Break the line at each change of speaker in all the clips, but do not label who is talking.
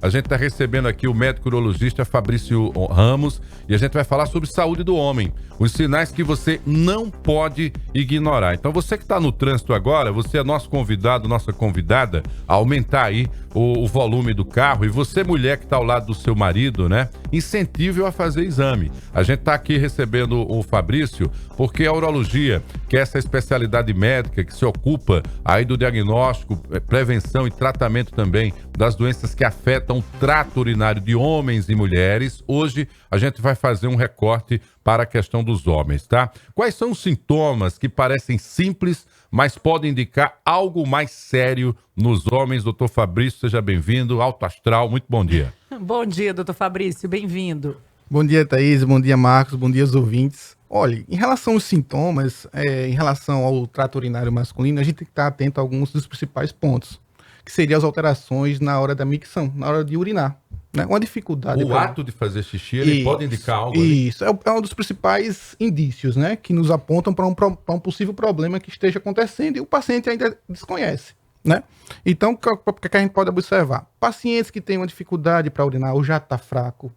A gente está recebendo aqui o médico urologista Fabrício Ramos e a gente vai falar sobre saúde do homem, os sinais que você não pode ignorar. Então você que está no trânsito agora, você é nosso convidado, nossa convidada, a aumentar aí o volume do carro, e você mulher que está ao lado do seu marido, né, incentive-o a fazer exame. A gente está aqui recebendo o Fabrício porque a urologia, que é essa especialidade médica que se ocupa aí do diagnóstico, prevenção e tratamento também das doenças que afetam o trato urinário de homens e mulheres. Hoje a gente vai fazer um recorte para a questão dos homens, tá? Quais são os sintomas que parecem simples, mas podem indicar algo mais sério nos homens? Doutor Fabrício, seja bem-vindo. Alto Astral, muito bom dia.
Bom dia, doutor Fabrício, bem-vindo.
Bom dia, Thaís, bom dia, Marcos, bom dia aos ouvintes. Olha, em relação aos sintomas, em relação ao trato urinário masculino, a gente tem que estar atento a alguns dos principais pontos, que seriam as alterações na hora da micção, na hora de urinar. Né? Uma dificuldade...
O ato de fazer xixi, ele pode indicar algo ali?
Isso, é um dos principais indícios, né, que nos apontam para um possível problema que esteja acontecendo e o paciente ainda desconhece. Né? Então, o que a gente pode observar? Pacientes que têm uma dificuldade para urinar ou já está fraco,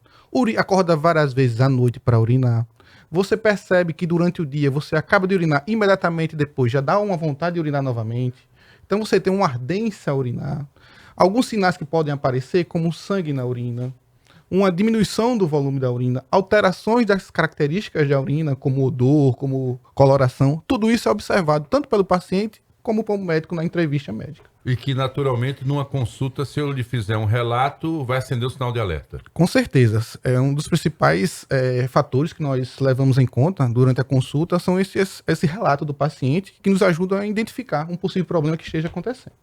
acorda várias vezes à noite para urinar, você percebe que durante o dia você acaba de urinar, imediatamente depois já dá uma vontade de urinar novamente, então você tem uma ardência a urinar. Alguns sinais que podem aparecer, como sangue na urina, uma diminuição do volume da urina, alterações das características da urina, como odor, como coloração, tudo isso é observado tanto pelo paciente como pelo médico na entrevista médica.
E que, naturalmente, numa consulta, se eu lhe fizer um relato, vai acender o sinal de alerta.
Com certeza. É um dos principais fatores que nós levamos em conta durante a consulta, são esse relato do paciente, que nos ajuda a identificar um possível problema que esteja acontecendo.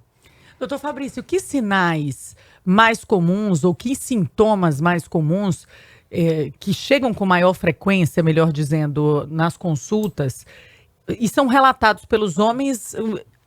Doutor Fabrício, que sinais mais comuns ou que sintomas mais comuns que chegam com maior frequência, melhor dizendo, nas consultas e são relatados pelos homens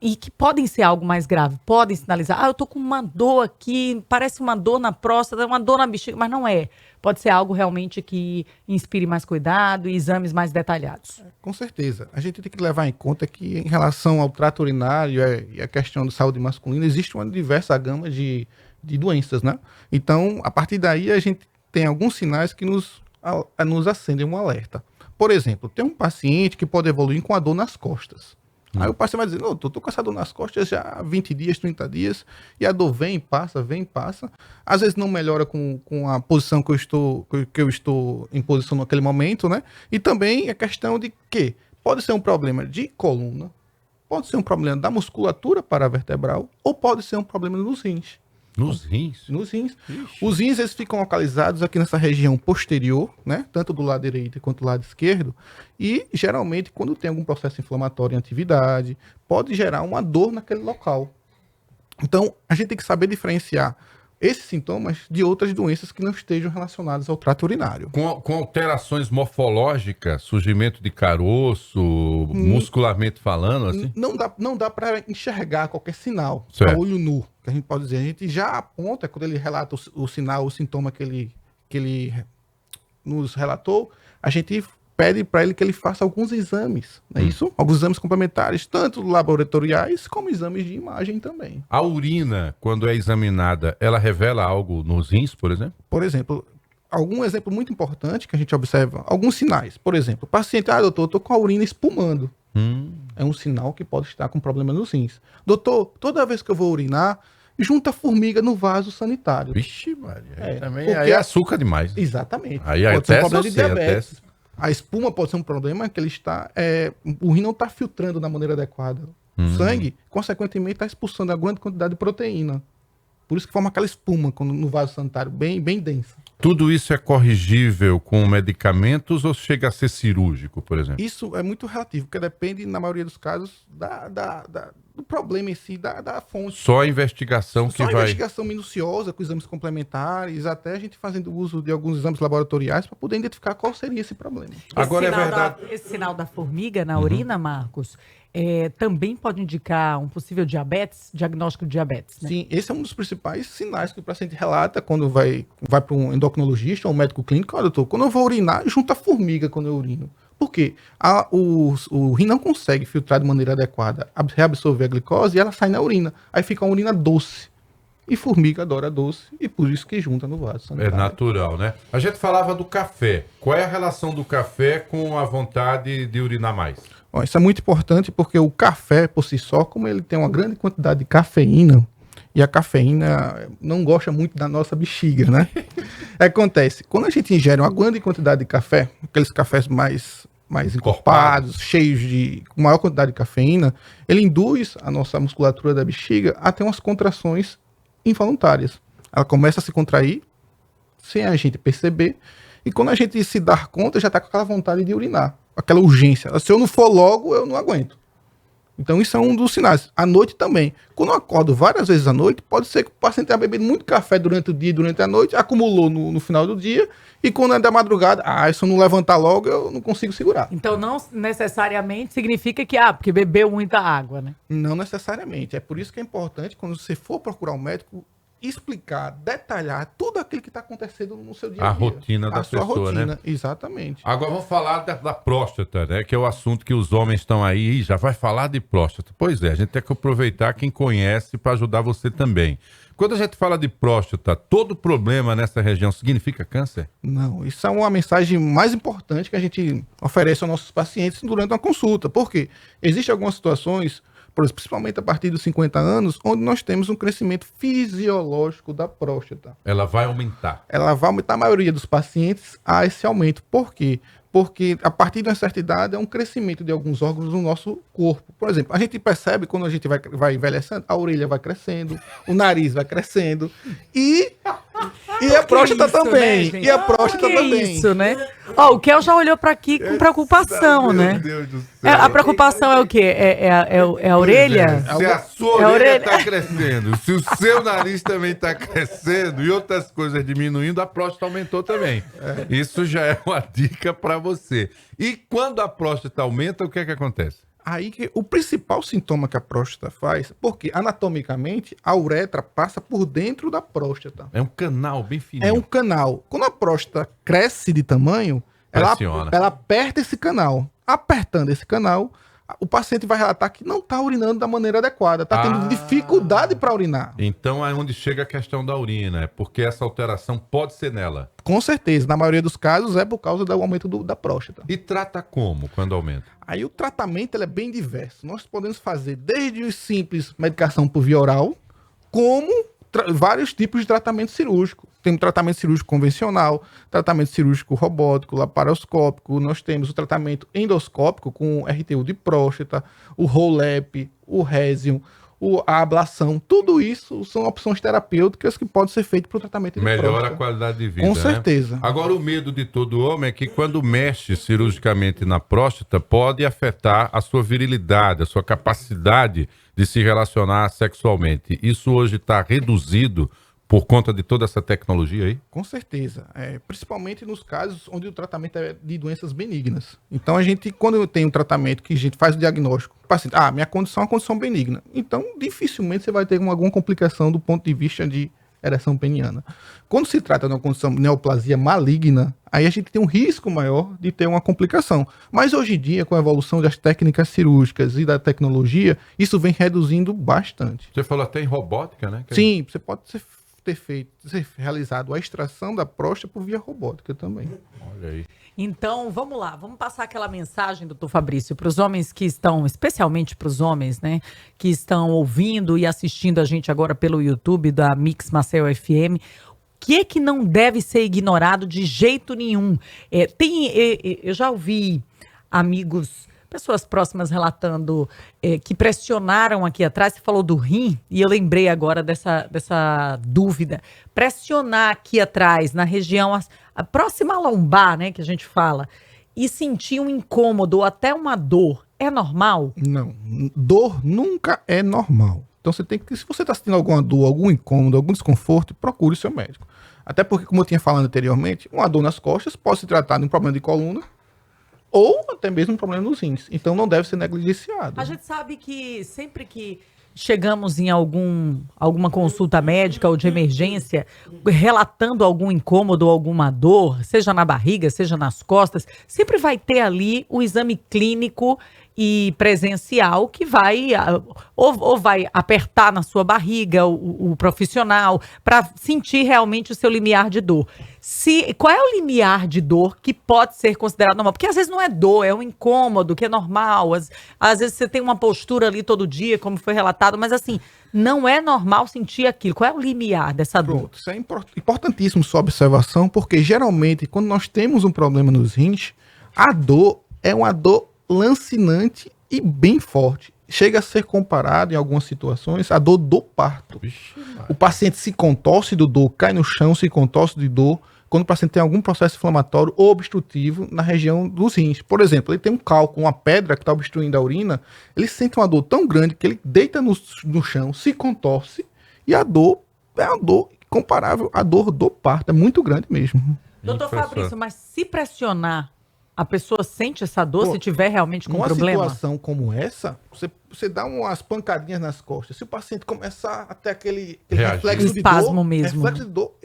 e que podem ser algo mais grave, podem sinalizar, eu tô com uma dor aqui, parece uma dor na próstata, uma dor na bexiga, mas não é. Pode ser algo realmente que inspire mais cuidado e exames mais detalhados.
Com certeza. A gente tem que levar em conta que, em relação ao trato urinário e a questão da saúde masculina, existe uma diversa gama de doenças, né? Então, a partir daí, a gente tem alguns sinais que nos acendem um alerta. Por exemplo, tem um paciente que pode evoluir com a dor nas costas. Aí o paciente vai dizer, não, tô com essa dor nas costas já há 20 dias, 30 dias, e a dor vem e passa. Às vezes não melhora com a posição que eu estou em posição naquele momento, né? E também a questão de que pode ser um problema de coluna, pode ser um problema da musculatura paravertebral, ou pode ser um problema nos rins.
Nos rins?
Nos rins.
Ixi.
Os rins, eles ficam localizados aqui nessa região posterior, né? Tanto do lado direito quanto do lado esquerdo. E, geralmente, quando tem algum processo inflamatório em atividade, pode gerar uma dor naquele local. Então, a gente tem que saber diferenciar esses sintomas de outras doenças que não estejam relacionadas ao trato urinário.
Com alterações morfológicas, surgimento de caroço, muscularmente falando, assim?
Não dá para enxergar qualquer sinal
Certo.
a olho nu, que a gente pode dizer. A gente já aponta, quando ele relata o sinal, o sintoma que ele nos relatou, a gente pede para ele que ele faça alguns exames, não é isso? Alguns exames complementares, tanto laboratoriais como exames de imagem também.
A urina, quando é examinada, ela revela algo nos rins, por exemplo?
Por exemplo, algum exemplo muito importante que a gente observa, alguns sinais. Por exemplo, o paciente, doutor, eu tô com a urina espumando. É um sinal que pode estar com problema nos rins. Doutor, toda vez que eu vou urinar, junta formiga no vaso sanitário.
Vixe, Maria. Também
porque
aí é açúcar demais.
Exatamente.
Aí
pode ser um
até
problema de
você,
diabetes. A espuma pode ser um problema que ele está... o rim não está filtrando da maneira adequada. O sangue, consequentemente, está expulsando a grande quantidade de proteína. Por isso que forma aquela espuma no vaso sanitário, bem densa.
Tudo isso é corrigível com medicamentos ou chega a ser cirúrgico, por exemplo?
Isso é muito relativo, porque depende, na maioria dos casos, do problema em si, da fonte.
Só a investigação
Só
que
a
vai...
investigação minuciosa, com exames complementares, até a gente fazendo uso de alguns exames laboratoriais para poder identificar qual seria esse problema.
Agora é verdade...
Esse sinal da formiga na urina, Marcos, também pode indicar um possível diagnóstico de diabetes, né?
Sim, esse é um dos principais sinais que o paciente relata quando vai para um endocrinologista ou um médico clínico. Olha, doutor, quando eu vou urinar, junta formiga quando eu urino. Por quê? O rim não consegue filtrar de maneira adequada, reabsorver a glicose e ela sai na urina. Aí fica uma urina doce. e formiga adora doce, e por isso que junta no vaso
É
sanitário.
natural, né? A gente falava do café. Qual é a relação do café com a vontade de urinar mais?
Ó, isso é muito importante porque o café, por si só, como ele tem uma grande quantidade de cafeína, e a cafeína não gosta muito da nossa bexiga, né? Acontece, quando a gente ingere uma grande quantidade de café, aqueles cafés mais encorpados, com maior quantidade de cafeína, ele induz a nossa musculatura da bexiga a ter umas contrações involuntárias. Ela começa a se contrair sem a gente perceber, e quando a gente se dar conta, já está com aquela vontade de urinar, aquela urgência. Se eu não for logo, eu não aguento. Então isso é um dos sinais. À noite também. Quando eu acordo várias vezes à noite, pode ser que o paciente tenha bebido muito café durante o dia e durante a noite, acumulou no final do dia, e quando é da madrugada, se eu não levantar logo, eu não consigo segurar.
Então não necessariamente significa que, porque bebeu muita água, né?
Não necessariamente. É por isso que é importante, quando você for procurar um médico, explicar, detalhar tudo aquilo que está acontecendo no seu dia a dia.
A rotina da
sua
pessoa,
rotina,
né?
Exatamente.
Agora vamos falar da próstata, né? Que é o assunto que os homens estão aí. Ih, já vai falar de próstata. Pois é, a gente tem que aproveitar quem conhece para ajudar você também. Quando a gente fala de próstata, todo problema nessa região significa câncer?
Não, isso é uma mensagem mais importante que a gente oferece aos nossos pacientes durante uma consulta. Por quê? Existem algumas situações, principalmente a partir dos 50 anos, onde nós temos um crescimento fisiológico da próstata.
Ela vai aumentar.
Ela vai aumentar, a maioria dos pacientes a esse aumento. Por quê? Porque a partir de uma certa idade é um crescimento de alguns órgãos do nosso corpo. Por exemplo, a gente percebe quando a gente vai envelhecendo, a orelha vai crescendo, o nariz vai crescendo e a próstata
isso,
também.
Né,
e a próstata
que
também.
Isso, né? Ó, o Kel já olhou pra aqui com preocupação, né?
Deus do céu.
A preocupação é o quê? É a orelha?
Se a sua
É a
orelha
orelha.
está crescendo, se o seu nariz também está crescendo e outras coisas diminuindo, a próstata aumentou também. Isso já é uma dica para você. E quando a próstata aumenta, o que é que acontece?
Aí que o principal sintoma que a próstata faz, porque anatomicamente a uretra passa por dentro da próstata.
É um canal bem fininho.
É um canal. Quando a próstata cresce de tamanho,
Pressiona.
ela aperta esse canal. Apertando esse canal, o paciente vai relatar que não está urinando da maneira adequada, está tendo dificuldade para urinar.
Então é onde chega a questão da urina, é porque essa alteração pode ser nela.
Com certeza, na maioria dos casos é por causa do aumento da próstata.
E trata como quando aumenta?
Aí o tratamento ele é bem diverso. Nós podemos fazer desde o simples medicação por via oral, como vários tipos de tratamento cirúrgico. Tem tratamento cirúrgico convencional, tratamento cirúrgico robótico, laparoscópico, nós temos o tratamento endoscópico com RTU de próstata, o ROLEP, o Résium, a ablação. Tudo isso são opções terapêuticas que podem ser feitas para o tratamento de
Melhora
próstata.
a qualidade de vida,
Com
né?
certeza.
Agora, o medo de todo homem é que quando mexe cirurgicamente na próstata, pode afetar a sua virilidade, a sua capacidade de se relacionar sexualmente. Isso hoje está reduzido por conta de toda essa tecnologia aí?
Com certeza. Principalmente nos casos onde o tratamento é de doenças benignas. Então, a gente, quando tem um tratamento que a gente faz o diagnóstico, o paciente, minha condição é uma condição benigna. Então, dificilmente você vai ter alguma complicação do ponto de vista de ereção peniana. Quando se trata de uma condição de neoplasia maligna, aí a gente tem um risco maior de ter uma complicação. Mas hoje em dia, com a evolução das técnicas cirúrgicas e da tecnologia, isso vem reduzindo bastante.
Você falou até em robótica, né?
Sim, você pode ser realizado a extração da próstata por via robótica também.
Olha aí.
Então, vamos lá, vamos passar aquela mensagem, doutor Fabrício, para os homens que estão, especialmente para os homens, né, que estão ouvindo e assistindo a gente agora pelo YouTube da Mix Maceió FM. O que é que não deve ser ignorado de jeito nenhum? Eu já ouvi amigos, pessoas próximas relatando que pressionaram aqui atrás. Você falou do rim e eu lembrei agora dessa dúvida. Pressionar aqui atrás, na região a próxima à lombar, né, que a gente fala, e sentir um incômodo ou até uma dor, é normal?
Não, dor nunca é normal. Então você tem que, se você está sentindo alguma dor, algum incômodo, algum desconforto, procure o seu médico. Até porque, como eu tinha falado anteriormente, uma dor nas costas pode se tratar de um problema de coluna ou até mesmo um problema nos rins. Então não deve ser negligenciado.
A gente sabe que sempre que chegamos em alguma consulta médica ou de emergência, relatando algum incômodo ou alguma dor, seja na barriga, seja nas costas, sempre vai ter ali o exame clínico e presencial que vai ou vai apertar na sua barriga o profissional para sentir realmente o seu limiar de dor. Qual é o limiar de dor que pode ser considerado normal? Porque às vezes não é dor, é um incômodo que é normal. Às vezes você tem uma postura ali todo dia, como foi relatado, mas assim, não é normal sentir aquilo. Qual é o limiar dessa dor?
Pronto, isso é importantíssimo sua observação, porque geralmente quando nós temos um problema nos rins, a dor é uma dor lancinante e bem forte. Chega a ser comparado em algumas situações à dor do parto. O paciente se contorce do dor, cai no chão, se contorce de dor, quando o paciente tem algum processo inflamatório ou obstrutivo na região dos rins. Por exemplo, ele tem um cálculo, uma pedra que está obstruindo a urina, ele sente uma dor tão grande que ele deita no chão, se contorce, e a dor é uma dor comparável à dor do parto, é muito grande mesmo.
Doutor Fabrício, mas se pressionar, a pessoa sente essa dor se tiver realmente com um problema?
Numa situação como essa, você dá umas pancadinhas nas costas. Se o paciente começar a ter aquele reflexo de dor,
mesmo.
Reflexo de dor,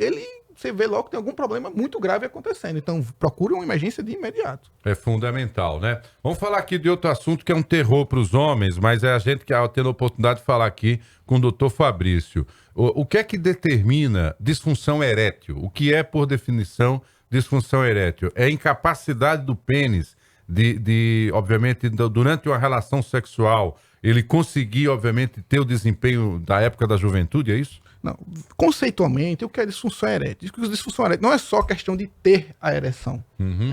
você vê logo que tem algum problema muito grave acontecendo. Então, procure uma emergência de imediato.
É fundamental, né? Vamos falar aqui de outro assunto que é um terror para os homens, mas é a gente que está tendo a oportunidade de falar aqui com o doutor Fabrício. O que é que determina disfunção erétil? O que é, por definição, disfunção erétil? É a incapacidade do pênis obviamente, durante uma relação sexual, ele conseguir, obviamente, ter o desempenho da época da juventude, é isso?
Não, conceitualmente, o que é disfunção erétil? Disfunção erétil não é só questão de ter a ereção.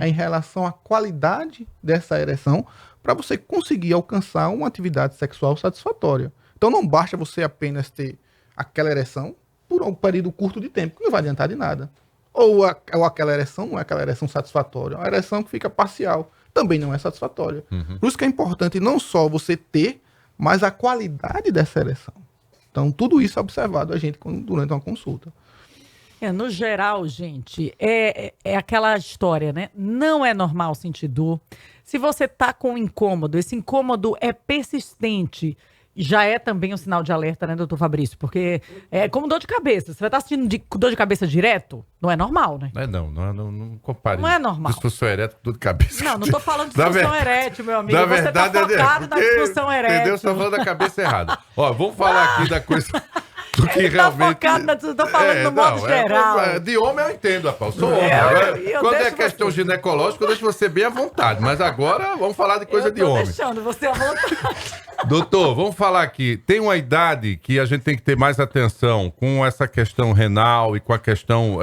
É em relação à qualidade dessa ereção para você conseguir alcançar uma atividade sexual satisfatória. Então não basta você apenas ter aquela ereção por um período curto de tempo, que não vai adiantar de nada. Ou aquela ereção não é aquela ereção satisfatória, é uma ereção que fica parcial, também não é satisfatória. Por isso que é importante não só você ter, mas a qualidade dessa ereção. Então, tudo isso é observado durante uma consulta.
No geral, gente, é aquela história, né? Não é normal sentir dor. Se você tá com um incômodo, esse incômodo é persistente, já é também um sinal de alerta, né, doutor Fabrício? Porque é como dor de cabeça. Você vai estar sentindo dor de cabeça direto? Não é normal, né?
Não compare.
Não é normal.
Disfunção erétil com dor de cabeça.
Não tô falando de disfunção erétil, meu amigo. Você tá focado na disfunção erétil.
Entendeu? Você tá falando da cabeça errada. Ó, vamos falar aqui da coisa... Do que
ele
realmente...
tá focado, tô falando no modo geral.
De homem eu entendo, rapaz. Eu sou homem. Quando é questão ginecológica, eu deixo você bem à vontade. Mas agora vamos falar de coisa de homem.
Eu tô deixando você à vontade.
Doutor, vamos falar aqui. Tem uma idade que a gente tem que ter mais atenção com essa questão renal e com a questão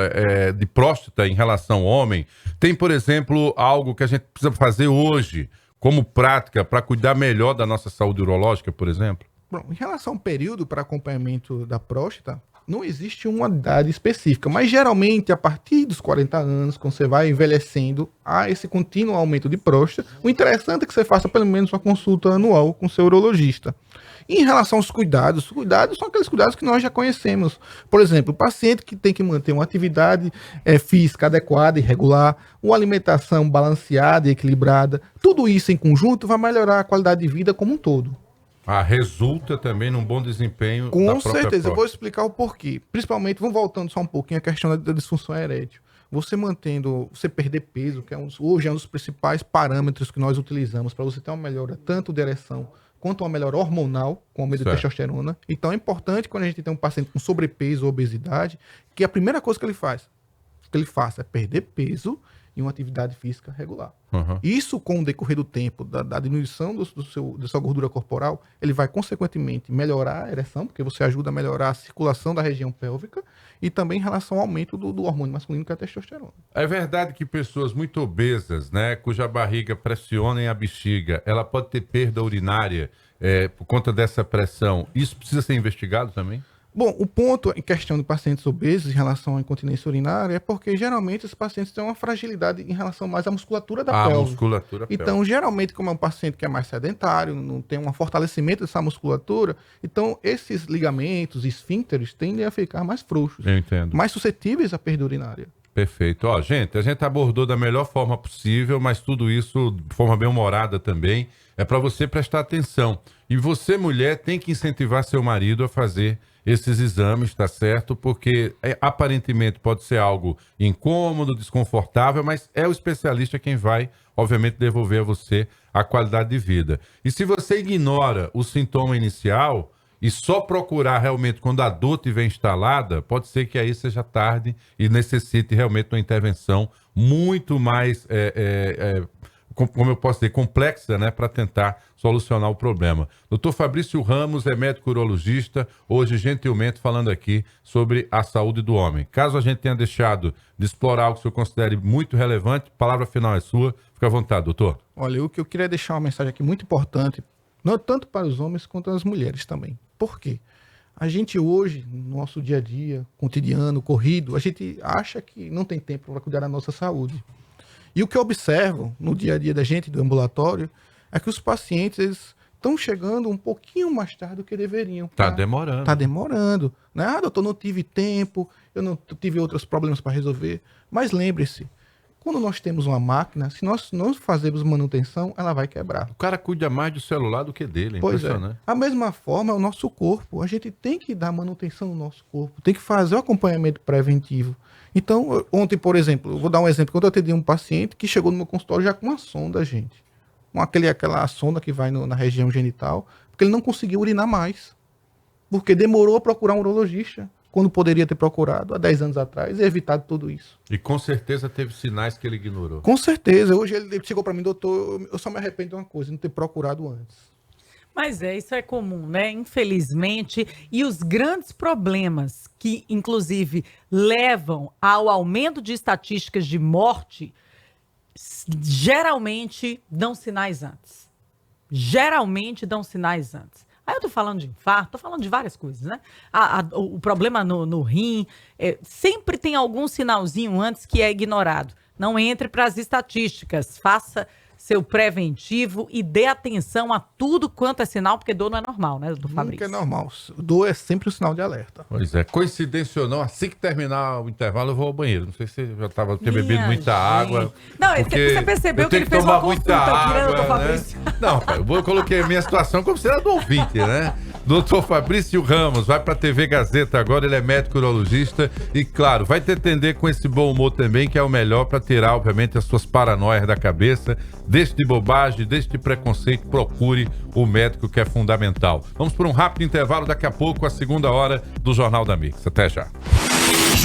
de próstata em relação ao homem. Tem, por exemplo, algo que a gente precisa fazer hoje como prática para cuidar melhor da nossa saúde urológica, por exemplo?
Bom, em relação ao período para acompanhamento da próstata, não existe uma idade específica, mas geralmente a partir dos 40 anos, quando você vai envelhecendo, há esse contínuo aumento de próstata. O interessante é que você faça pelo menos uma consulta anual com seu urologista. E em relação aos cuidados, os cuidados são aqueles cuidados que nós já conhecemos. Por exemplo, o paciente que tem que manter uma atividade física adequada e regular, uma alimentação balanceada e equilibrada, tudo isso em conjunto vai melhorar a qualidade de vida como um todo.
Resulta também num bom desempenho
com
da própria
certeza,
próstata.
Eu vou explicar o porquê. Principalmente, vamos voltando só um pouquinho à questão da disfunção erétil. Você perder peso, que hoje é um dos principais parâmetros que nós utilizamos para você ter uma melhora tanto de ereção quanto uma melhora hormonal, com aumento de testosterona. Então é importante, quando a gente tem um paciente com sobrepeso ou obesidade, que a primeira coisa que ele faça é perder peso em uma atividade física regular. Isso, com o decorrer do tempo, da diminuição da sua gordura corporal, ele vai, consequentemente, melhorar a ereção, porque você ajuda a melhorar a circulação da região pélvica, e também em relação ao aumento do hormônio masculino, que é a testosterona.
É verdade que pessoas muito obesas, né, cuja barriga pressiona a bexiga, ela pode ter perda urinária por conta dessa pressão. Isso precisa ser investigado também?
Bom, o ponto em questão de pacientes obesos em relação à incontinência urinária é porque geralmente esses pacientes têm uma fragilidade em relação mais à musculatura da pelve.
Musculatura
então, geralmente, como é um paciente que é mais sedentário, não tem um fortalecimento dessa musculatura, então esses ligamentos, esfíncteres, tendem a ficar mais frouxos.
Eu entendo.
Mais suscetíveis à perda urinária.
Perfeito. Ó, gente, a gente abordou da melhor forma possível, mas tudo isso de forma bem humorada também. É para você prestar atenção. E você, mulher, tem que incentivar seu marido a fazer esses exames, tá certo? Porque aparentemente pode ser algo incômodo, desconfortável, mas é o especialista quem vai, obviamente, devolver a você a qualidade de vida. E se você ignora o sintoma inicial e só procurar realmente quando a dor estiver instalada, pode ser que aí seja tarde e necessite realmente uma intervenção muito mais, como eu posso dizer, complexa, né, para tentar solucionar o problema. Dr. Fabrício Ramos é médico urologista, hoje gentilmente falando aqui sobre a saúde do homem. Caso a gente tenha deixado de explorar algo que o senhor considere muito relevante, a palavra final é sua, fica à vontade, doutor.
Olha, o que eu queria deixar uma mensagem aqui muito importante, não tanto para os homens quanto as mulheres também. Por quê? A gente hoje, no nosso dia a dia, cotidiano, corrido, a gente acha que não tem tempo para cuidar da nossa saúde. E o que eu observo no dia a dia da gente, do ambulatório, é que os pacientes estão chegando um pouquinho mais tarde do que deveriam.
Tá demorando.
Tá demorando. Né? Ah, doutor, não tive tempo, eu não tive outros problemas para resolver. Mas lembre-se, quando nós temos uma máquina, se nós não fazermos manutenção, ela vai quebrar.
O cara cuida mais do celular do que dele, é
Pois é.
impressionante.
A mesma forma, o nosso corpo. A gente tem que dar manutenção no nosso corpo, tem que fazer o acompanhamento preventivo. Então, ontem, por exemplo, eu vou dar um exemplo. Quando eu atendi um paciente que chegou no meu consultório já com uma sonda, gente. Aquela sonda que vai na região genital, porque ele não conseguiu urinar mais. Porque demorou a procurar um urologista, quando poderia ter procurado há 10 anos atrás e evitado tudo isso.
E com certeza teve sinais que ele ignorou.
Com certeza. Hoje ele chegou para mim, doutor, eu só me arrependo de uma coisa, não ter procurado antes.
Mas isso é comum, né? Infelizmente. E os grandes problemas que, inclusive, levam ao aumento de estatísticas de morte, geralmente dão sinais antes. Geralmente dão sinais antes. Aí eu tô falando de infarto, tô falando de várias coisas, né? O problema no rim, sempre tem algum sinalzinho antes que é ignorado. Não entre para as estatísticas, faça seu preventivo e dê atenção a tudo quanto é sinal, porque dor não é normal, né, doutor Fabrício?
Nunca é normal. Dor é sempre um sinal de alerta.
Pois é, coincidência ou não, assim que terminar o intervalo eu vou ao banheiro. Não sei se você já estava bebido muita água.
Não, você percebeu que ele fez uma consulta aqui, né, doutor Fabrício?
Não, pai, eu coloquei a minha situação como se era do ouvinte, né? Doutor Fabrício Ramos, vai para a TV Gazeta agora, ele é médico urologista e, claro, vai te atender com esse bom humor também, que é o melhor para tirar, obviamente, as suas paranoias da cabeça. Deixe de bobagem, deixe de preconceito, procure o médico, que é fundamental. Vamos por um rápido intervalo, daqui a pouco, a segunda hora do Jornal da Mix. Até já.